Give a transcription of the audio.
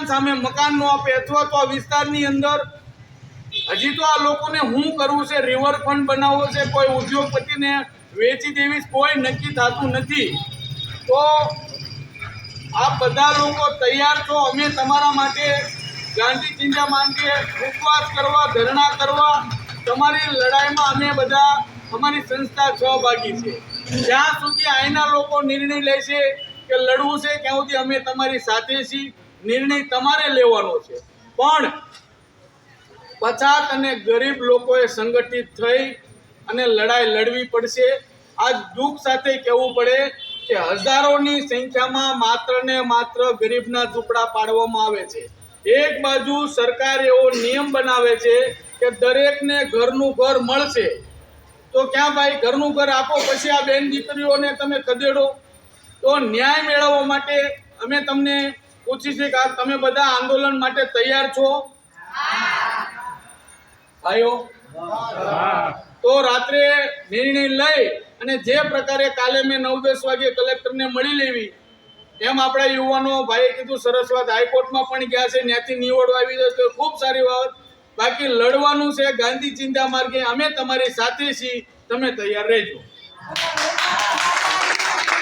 મકાન સામે મકાન ન આપે અથવા તો આ વિસ્તારની અંદર હજી તો આ લોકોને શું કરવું છે, રિવરફ્રન્ટ બનાવવો છે, કોઈ ઉદ્યોગપતિને વેચી દેવી કોઈ નક્કી થતું નથી. તો આ બધા લોકો તૈયાર છો અમે તમારા માટે ગાંધી ચિંતા માટે ઉપવાસ કરવા, ધરણા કરવા, તમારી લડાઈમાં અમે બધા અમારી સંસ્થા સહભાગી છે. જ્યાં સુધી અહીંના લોકો નિર્ણય લેશે કે લડવું છે ત્યાં સુધી અમે તમારી સાથે છીએ. નિર્ણય તમારે લેવાનો છે, પણ પછાત અને ગરીબ લોકોએ સંગઠિત થઈ અને લડાઈ લડવી પડશે. આજ દુઃખ સાથે કહેવું પડે કે હજારોની સંખ્યામાં માત્ર ને માત્ર ગરીબના ઝૂંપડા પાડવામાં આવે છે. એક બાજુ સરકાર એવો નિયમ બનાવે છે કે દરેકને ઘરનું ઘર મળશે, તો ક્યાં ભાઈ ઘરનું ઘર આપો પછી આ બેન દીકરીઓને તમે ખદેડો. તો ન્યાય મેળવવા માટે અમે તમને પૂછી છે કે તમે બધા આંદોલન માટે તૈયાર છો ભાઈઓ? તો રાત્રે નિર્ણય લઈ અને જે પ્રકારે કાલે મેં 9-10 વાગે કલેક્ટરને મળી લેવી એમ આપણા યુવાનો ભાઈએ કીધું સરસ વાત, હાઈકોર્ટમાં પણ ગયા છે, ત્યાંથી નિવડો આવી જશે, ખૂબ સારી વાત. બાકી લડવાનું છે ગાંધી ચિંતા માર્ગે, અમે તમારી સાથે છીએ, તમે તૈયાર રહેજો.